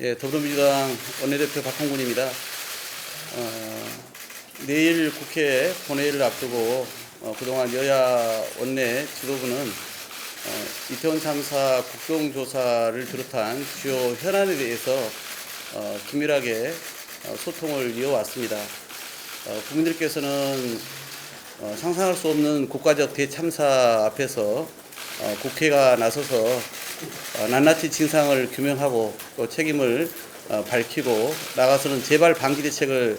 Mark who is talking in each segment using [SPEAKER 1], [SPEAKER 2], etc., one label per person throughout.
[SPEAKER 1] 예, 더불어민주당 원내대표 박홍근입니다. 내일 국회 본회의를 앞두고 그동안 여야 원내 지도부는 이태원 참사 국정조사를 비롯한 주요 현안에 대해서 긴밀하게 소통을 이어왔습니다. 국민들께서는 상상할 수 없는 국가적 대참사 앞에서 국회가 나서서 낱낱이 진상을 규명하고 또 책임을 밝히고 나가서는 재발 방지 대책을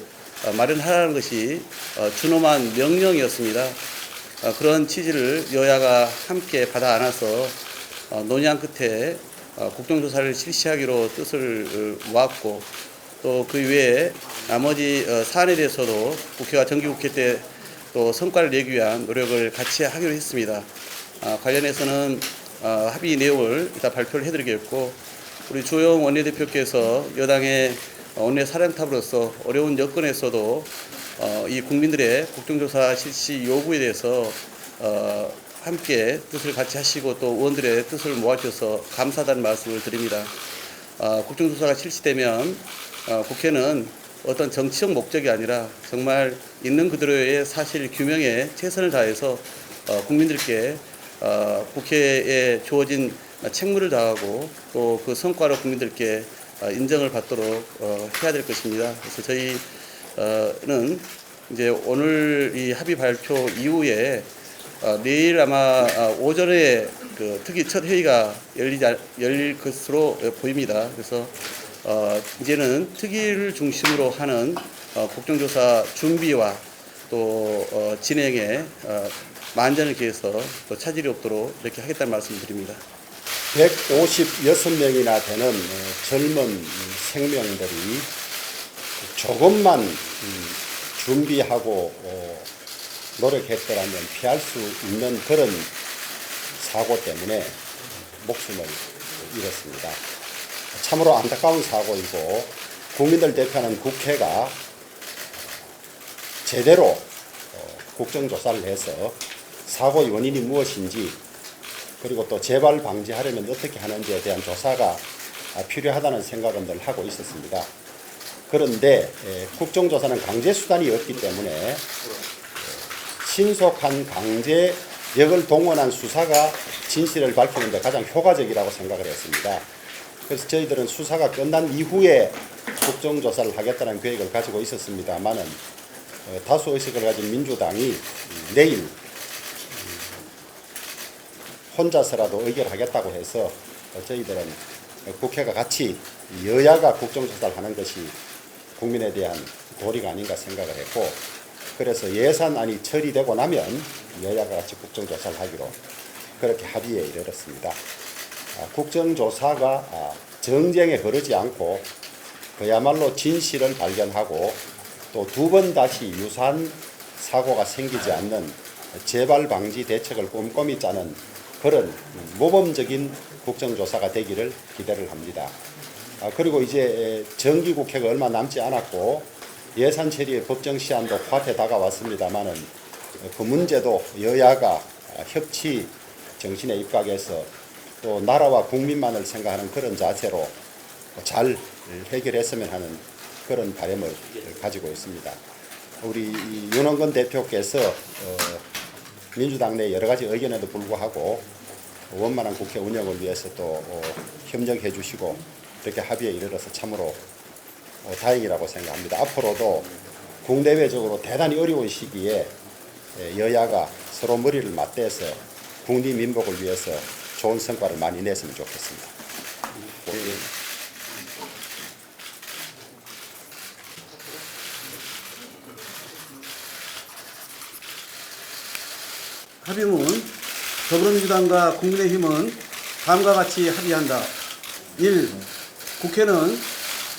[SPEAKER 1] 마련하라는 것이 준엄한 명령이었습니다. 그런 취지를 여야가 함께 받아 안아서 논의한 끝에 국정조사를 실시하기로 뜻을 모았고 또 그 외에 나머지 사안에 대해서도 국회가 정기국회 때 또 성과를 내기 위한 노력을 같이 하기로 했습니다. 관련해서는 합의 내용을 이따 발표를 해드리겠고, 우리 주호영 원내대표께서 여당의 원내 사령탑으로서 어려운 여건에서도 이 국민들의 국정조사 실시 요구에 대해서 함께 뜻을 같이 하시고 또 의원들의 뜻을 모아주셔서 감사하다는 말씀을 드립니다. 국정조사가 실시되면 국회는 어떤 정치적 목적이 아니라 정말 있는 그대로의 사실 규명에 최선을 다해서 국민들께 국회에 주어진 책무를 다하고 또 그 성과로 국민들께 인정을 받도록 해야 될 것입니다. 그래서 저희는 이제 오늘 이 합의 발표 이후에 내일 아마 오전에 그 특위 첫 회의가 열릴 것으로 보입니다. 그래서 이제는 특위를 중심으로 하는 국정조사 준비와 또 진행에 만전을 기해서 또 차질이 없도록 이렇게 하겠다는 말씀을 드립니다.
[SPEAKER 2] 156명이나 되는 젊은 생명들이 조금만 준비하고 노력했더라면 피할 수 있는 그런 사고 때문에 목숨을 잃었습니다. 참으로 안타까운 사고이고 국민들 대표하는 국회가 제대로 국정조사를 해서 사고의 원인이 무엇인지 그리고 또 재발 방지하려면 어떻게 하는지에 대한 조사가 필요하다는 생각은 늘 하고 있었습니다. 그런데 국정조사는 강제수단이 없기 때문에 신속한 강제력을 동원한 수사가 진실을 밝히는 데 가장 효과적이라고 생각을 했습니다. 그래서 저희들은 수사가 끝난 이후에 국정조사를 하겠다는 계획을 가지고 있었습니다만은 다수 의석을 가진 민주당이 내일 혼자서라도 의결하겠다고 해서 저희들은 국회가 같이 여야가 국정조사를 하는 것이 국민에 대한 도리가 아닌가 생각을 했고, 그래서 예산안이 처리되고 나면 여야가 같이 국정조사를 하기로 그렇게 합의에 이르렀습니다. 국정조사가 정쟁에 흐르지 않고 그야말로 진실을 발견하고 또 두 번 다시 유사한 사고가 생기지 않는 재발 방지 대책을 꼼꼼히 짜는 그런 모범적인 국정조사가 되기를 기대를 합니다. 그리고 이제 정기국회가 얼마 남지 않았고 예산 처리의 법정 시한도 코앞에 다가왔습니다만은 그 문제도 여야가 협치 정신에 입각해서 또 나라와 국민만을 생각하는 그런 자세로 잘 해결했으면 하는 그런 바람을 가지고 있습니다. 우리 윤원근 대표께서 민주당 내 여러 가지 의견에도 불구하고 원만한 국회 운영을 위해서 또 협력해 주시고 이렇게 합의에 이르러서 참으로 다행이라고 생각합니다. 앞으로도 국내외적으로 대단히 어려운 시기에 여야가 서로 머리를 맞대서 국민 민복을 위해서 좋은 성과를 많이 냈으면 좋겠습니다.
[SPEAKER 1] 합의문 더불어민주당과 국민의힘은 다음과 같이 합의한다. 1. 국회는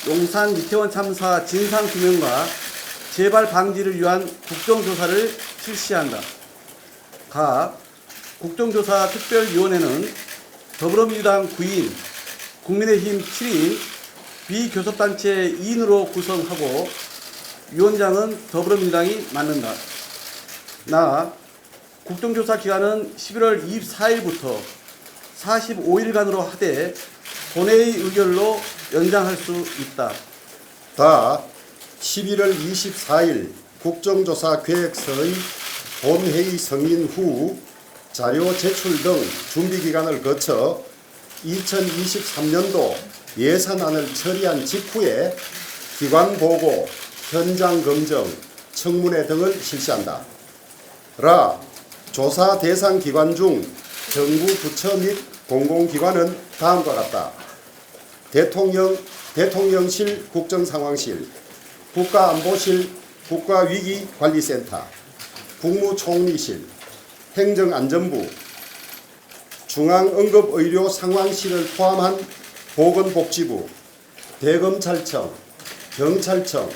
[SPEAKER 1] 용산 이태원 참사 진상규명과 재발 방지를 위한 국정조사를 실시한다. 가. 국정조사 특별위원회는 더불어민주당 9인, 국민의힘 7인, 비교섭단체 2인으로 구성하고 위원장은 더불어민주당이 맡는다. 나. 국정조사 기간은 11월 24일부터 45일간으로 하되 본회의 의결로 연장할 수 있다.
[SPEAKER 2] 다 11월 24일 국정조사 계획서의 본회의 승인 후 자료 제출 등 준비기간을 거쳐 2023년도 예산안을 처리한 직후에 기관 보고, 현장 검증, 청문회 등을 실시한다. 라. 조사 대상 기관 중 정부 부처 및 공공기관은 다음과 같다. 대통령실 국정상황실, 국가안보실 국가위기관리센터, 국무총리실, 행정안전부, 중앙응급의료상황실을 포함한 보건복지부, 대검찰청, 경찰청,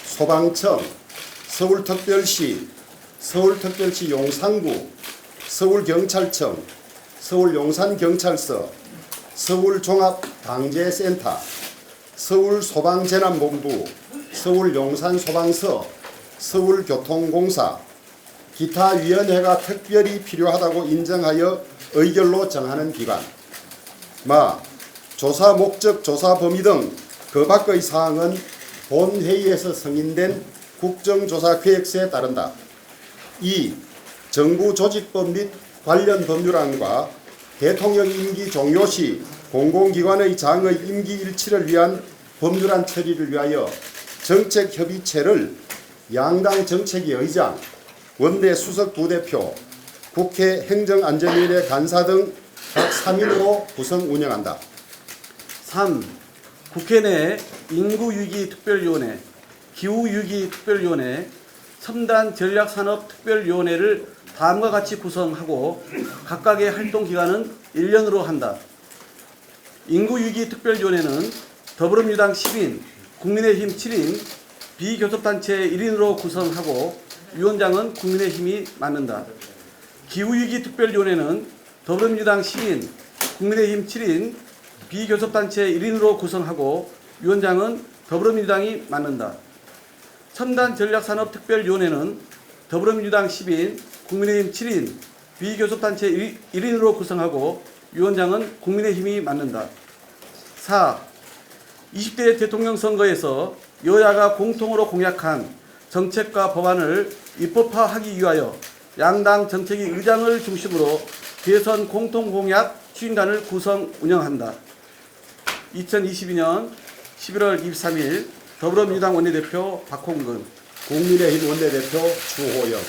[SPEAKER 2] 소방청, 서울특별시, 서울특별시 용산구, 서울경찰청, 서울용산경찰서, 서울종합방재센터, 서울소방재난본부, 서울용산소방서, 서울교통공사, 기타 위원회가 특별히 필요하다고 인정하여 의결로 정하는 기관. 마. 조사 목적, 조사 범위 등 그 밖의 사항은 본회의에서 승인된 국정조사 계획서에 따른다. 2. 정부 조직법 및 관련 법률안과 대통령 임기 종료 시 공공기관의 장의 임기 일치를 위한 법률안 처리를 위하여 정책협의체를 양당 정책위 의장, 원내 수석 부대표, 국회 행정안전위원회 간사 등 각 3인으로 구성 운영한다.
[SPEAKER 1] 3. 국회 내 인구위기특별위원회, 기후위기특별위원회, 첨단 전략산업특별위원회를 다음과 같이 구성하고 각각의 활동기간은 1년으로 한다. 인구위기특별위원회는 더불어민주당 10인, 국민의힘 7인, 비교섭단체 1인으로 구성하고 위원장은 국민의힘이 맡는다. 기후위기특별위원회는 더불어민주당 10인, 국민의힘 7인, 비교섭단체 1인으로 구성하고 위원장은 더불어민주당이 맡는다. 첨단 전략산업특별위원회는 더불어민주당 10인, 국민의힘 7인, 비교섭단체 1인으로 구성하고 위원장은 국민의힘이 맡는다. 4. 20대 대통령 선거에서 여야가 공통으로 공약한 정책과 법안을 입법화하기 위하여 양당 정책위 의장을 중심으로 대선 공통공약 추진단을 구성 운영한다. 2022년 11월 23일 더불어민주당 원내대표 박홍근,
[SPEAKER 2] 국민의힘 원내대표 주호영.